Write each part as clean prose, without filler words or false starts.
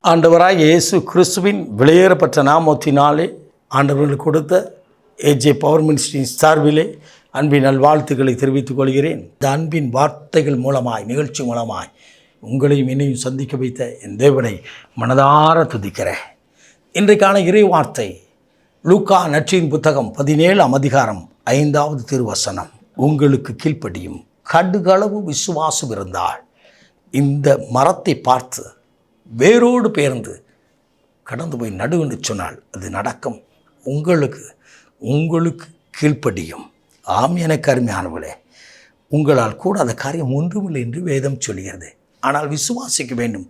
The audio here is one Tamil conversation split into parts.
ஆண்டவராய் இயேசு கிறிஸ்துவின் வெளியேறப்பட்ட நாமத்தினாலே ஆண்டவர்களுக்கு கொடுத்த ஏஜே பவர் மினிஸ்ட்ரியின் சார்பிலே அன்பின் நல்வாழ்த்துக்களை தெரிவித்துக் கொள்கிறேன். இந்த அன்பின் வார்த்தைகள் மூலமாய், நிகழ்ச்சி மூலமாய் உங்களையும் என்னையும் சந்திக்க வைத்த என் தேவனை மனதார துதிக்கிறேன். இன்றைக்கான இறை வார்த்தை லூக்கா நற்செய்தியின் புத்தகம் 17ஆம் அதிகாரம் 5வது திருவசனம். உங்களுக்கு கீழ்ப்படியும் கடுகளவு விசுவாசம் இருந்தால் இந்த மரத்தை பார்த்து வேரோடு பெயர்ந்து கடந்து போய் நடுவென்று சொன்னால் அது நடக்கும். உங்களுக்கு கீழ்ப்படியும். ஆம், எனக்கு அருமையானவர்களே, உங்களால் கூட அந்த காரியம் ஒன்றுமில்லை என்று வேதம் சொல்கிறது. ஆனால் விசுவாசிக்க வேண்டும்.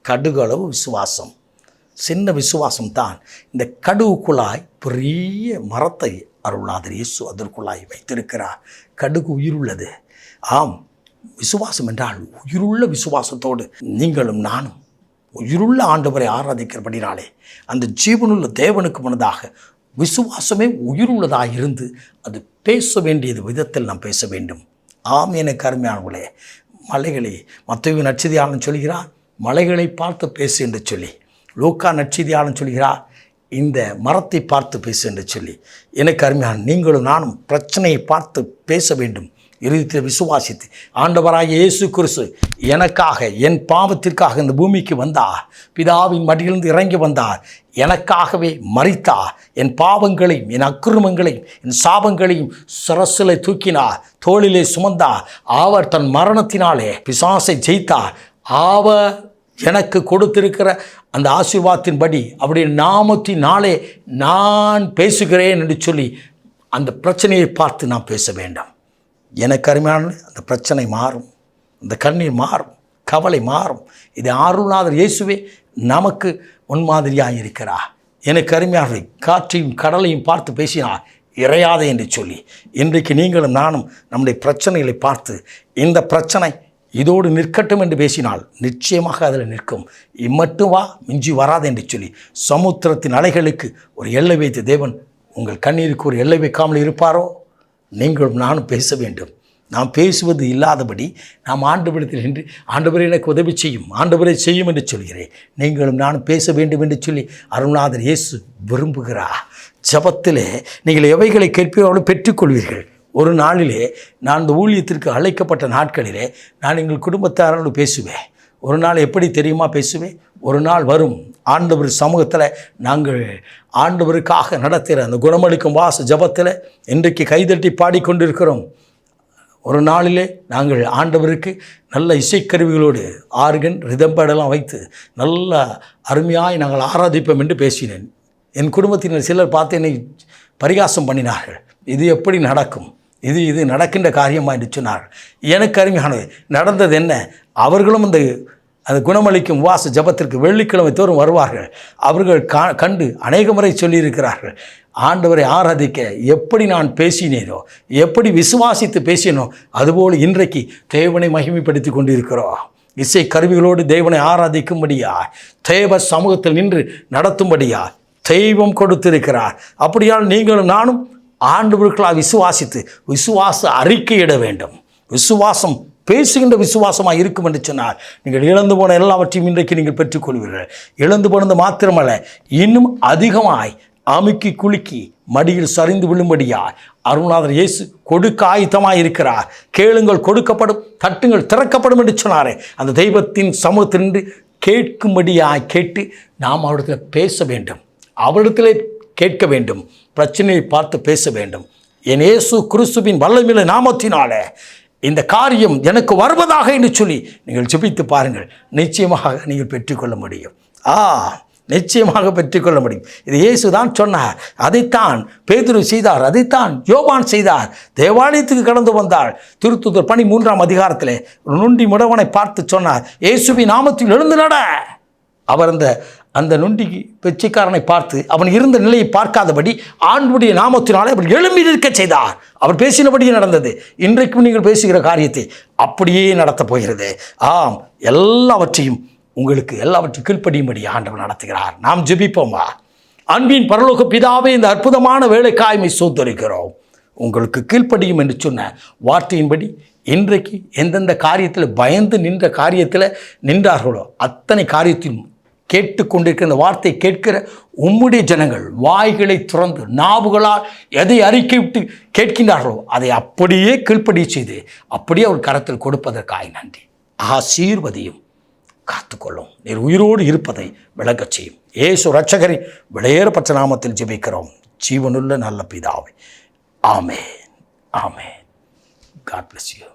கடுகளவு விசுவாசம், சின்ன விசுவாசம் தான் இந்த கடுகுக்குள்ளாய் பெரிய மரத்தை அருளாதர் இயேசு அதற்குள்ளாய் வைத்திருக்கிறார். கடுகு உயிருள்ளது. ஆம், விசுவாசம் என்றால் உயிருள்ள விசுவாசத்தோடு நீங்களும் நானும் உயிருள்ள ஆண்டவரை ஆராதிக்கிறபடினாலே அந்த ஜீவனுள்ள தேவனுக்கு முன்னதாக விசுவாசமே உயிருள்ளதாக இருந்து அது பேச வேண்டியது விதத்தில் நாம் பேச வேண்டும். ஆம், எனக்கு அருமையானவர்களே, மலைகளை மத்தேயு நற்செய்தியாளன் சொல்கிறார், மலைகளை பார்த்து பேசு என்று சொல்லி. லூக்கா நற்செய்தியாளன் சொல்கிறார், இந்த மரத்தை பார்த்து பேசு என்று சொல்லி. எனக்கு அருமையான நீங்களும் நானும் பிரச்சனையை பார்த்து பேச வேண்டும். இறுதியில் விசுவாசித்து ஆண்டவராகிய இயேசு கிறிஸ்து எனக்காக, என் பாவத்திற்காக இந்த பூமிக்கு வந்தார். பிதாவின் மடியிலிருந்து இறங்கி வந்தார். எனக்காகவே மரித்தார். என் பாவங்களையும் என் அக்கிரமங்களையும் என் சாபங்களையும் சிரசிலே தூக்கினார், தோளிலே சுமந்தார். அவர் தன் மரணத்தினாலே பிசாசை ஜெயித்தார். அவர் எனக்கு கொடுத்திருக்கிற அந்த ஆசீர்வாதத்தின்படி அவருடைய நாமத்தினாலே நான் பேசுகிறேன் என்று சொல்லி அந்த பிரச்சனையை பார்த்து நாம் பேச வேண்டும். எனக்கு அருமையான அந்த பிரச்சனை மாறும், அந்த கண்ணீர் மாறும், கவலை மாறும். இது அருள்நாதர் இயேசுவே நமக்கு முன்மாதிரியாக இருக்கிறார். எனக்கு அருமையாக காற்றையும் கடலையும் பார்த்து பேசினார், இறையாதே என்று சொல்லி. இன்றைக்கு நீங்களும் நானும் நம்முடைய பிரச்சனைகளை பார்த்து இந்த பிரச்சனை இதோடு நிற்கட்டும் என்று பேசினால் நிச்சயமாக அதில் நிற்கும். இம்மட்டும் வா, மிஞ்சி வராது என்று சொல்லி சமுத்திரத்தின் அலைகளுக்கு ஒரு எல்லை வைத்த தேவன் உங்கள் கண்ணீருக்கு ஒரு எல்லை வைக்காமல் இருப்பாரோ? நீங்களும் நானும் பேச வேண்டும். நாம் பேசுவது இல்லாதபடி நாம் ஆண்டவரிடத்தில் நின்று ஆண்டவரே எனக்கு உதவி செய்யும், ஆண்டவரை செய்யும் என்று சொல்கிறேன். நீங்களும் நானும் பேச வேண்டும் என்று சொல்லி அருள்நாதர் இயேசு விரும்புகிறார். ஜபத்திலே நீங்கள் எவைகளை கேட்பீர்களோ பெற்றுக்கொள்வீர்கள். ஒரு நாளிலே நான் இந்த ஊழியத்திற்கு அழைக்கப்பட்ட நாட்களிலே நான் எங்கள் குடும்பத்தாரோடு பேசுவேன். ஒரு நாள் எப்படி தெரியுமா பேசுவேன்? ஒரு நாள் வரும், ஆண்டவர் சமூகத்தில் நாங்கள் ஆண்டவருக்காக நடத்துகிற அந்த குணமளிக்கும் வாச ஜபத்தில் இன்றைக்கு கைதட்டி பாடிக்கொண்டிருக்கிறோம். ஒரு நாளிலே நாங்கள் ஆண்டவருக்கு நல்ல இசைக்கருவிகளோடு ஆர்கன் ரிதம்படெல்லாம் வைத்து நல்ல அருமையாய் நாங்கள் ஆராதிப்போம் என்று பேசினேன். என் குடும்பத்தினர் சிலர் பார்த்து என்னை பரிகாசம் பண்ணினார்கள். இது எப்படி நடக்கும்? இது நடக்கின்ற காரியமாக என்று சொன்னார்கள். எனக்கு அருமையானது நடந்தது என்ன? அவர்களும் அந்த குணமளிக்கும் வாச ஜபத்திற்கு வெள்ளிக்கிழமை தோறும் வருவார்கள். அவர்கள் கண்டு அநேக முறை சொல்லியிருக்கிறார்கள், ஆண்டவரை ஆராதிக்க எப்படி நான் பேசினேனோ, எப்படி விசுவாசித்து பேசினோ, அதுபோல் இன்றைக்கு தேவனை மகிமைப்படுத்தி கொண்டிருக்கிறோம். இசை கருவிகளோடு தேவனை ஆராதிக்கும்படியா, தேவ சமூகத்தில் நின்று நடத்தும்படியா தெய்வம் கொடுத்திருக்கிறார். அப்படியால் நீங்களும் நானும் ஆண்டவர்களாக விசுவாசித்து விசுவாச அறிக்கையிட வேண்டும். விசுவாசம் பேசுகின்ற விசுவாசமாக இருக்கும் என்று சொன்னால் நீங்கள் இழந்து போன எல்லாவற்றையும் இன்றைக்கு நீங்கள் பெற்றுக்கொள்வீர்கள். இழந்து போனது மாத்திரமல்ல, இன்னும் அதிகமாய் அமுக்கி குலுக்கி மடியில் சரிந்து விழும்படியாய் அருள்நாதர் இயேசு கொடுக்க ஆயத்தமாக இருக்கிறார். கேளுங்கள் கொடுக்கப்படும், தட்டுங்கள் திறக்கப்படும் என்று சொன்னாரே. அந்த தெய்வத்தின் சமூகத்தினின்று கேட்கும்படியாய் கேட்டு நாம் அவரிடத்தில் பேச வேண்டும், அவரிடத்திலே கேட்க வேண்டும், பிரச்சனையை பார்த்து பேச வேண்டும். என் இயேசு கிறிஸ்துவின் வல்லமையுள்ள நாமத்தினாலே இந்த காரியம் எனக்கு வருவதாக என்று சொல்லி நீங்கள் ஜெபித்து பாருங்கள். நிச்சயமாக நீங்கள் பெற்றுக்கொள்ள முடியும். நிச்சயமாக பெற்றுக்கொள்ள முடியும். இது இயேசு தான் சொன்னார். அதைத்தான் பேதுரு செய்தார், அதைத்தான் யோவான் செய்தார். தேவாலயத்துக்கு கடந்து வந்தார். திருத்துதர் பணி 3ஆம் அதிகாரத்தில் நுண்டி முடவனை பார்த்து சொன்னார், இயேசுவின் நாமத்தில் எழுந்து நட. அவர் அந்த நுண்டி பிச்சைக்காரனை பார்த்து அவன் இருந்த நிலையை பார்க்காதபடி ஆண்டவருடைய நாமத்தினாலே அவர் எழும்பி நிற்க செய்தார். அவர் பேசினபடியே நடந்தது. இன்றைக்கும் நீங்கள் பேசுகிற காரியத்தை அப்படியே நடத்தப் போகிறது. ஆம், எல்லாவற்றையும் கீழ்ப்படியும்படி ஆண்டவர் நடத்துகிறார். நாம் ஜெபிப்போமா? அன்பின் பரலோக பிதாவே, இந்த அற்புதமான வேலைக்காய்மை சோதரிக்கிறோம். உங்களுக்கு கீழ்ப்படியும் என்று சொன்ன வார்த்தையின்படி இன்றைக்கு எந்தெந்த காரியத்தில் பயந்து நின்ற காரியத்தில் நின்றார்களோ அத்தனை காரியத்திலும் கேட்டுக்கொண்டிருக்கிற இந்த வார்த்தை கேட்கிற உம்முடைய ஜனங்கள் வாய்களை திறந்து நாவுகளால் எதை அறிக்கை விட்டு கேட்கின்றார்களோ அதை அப்படியே கீழ்ப்படி செய்து அப்படியே அவர் கரத்தில் கொடுப்பதற்காக நன்றி. ஆசீர்வதியும், காத்துக்கொள்ளும். நீர் உயிரோடு இருப்பதை விளங்கச் செய்யும். இயேசு இரட்சகரின் விலையேறப்பட்ட நாமத்தில் ஜெபிக்கிறோம் ஜீவனுள்ள நல்ல பிதாவே. ஆமென். ஆமென். God bless you.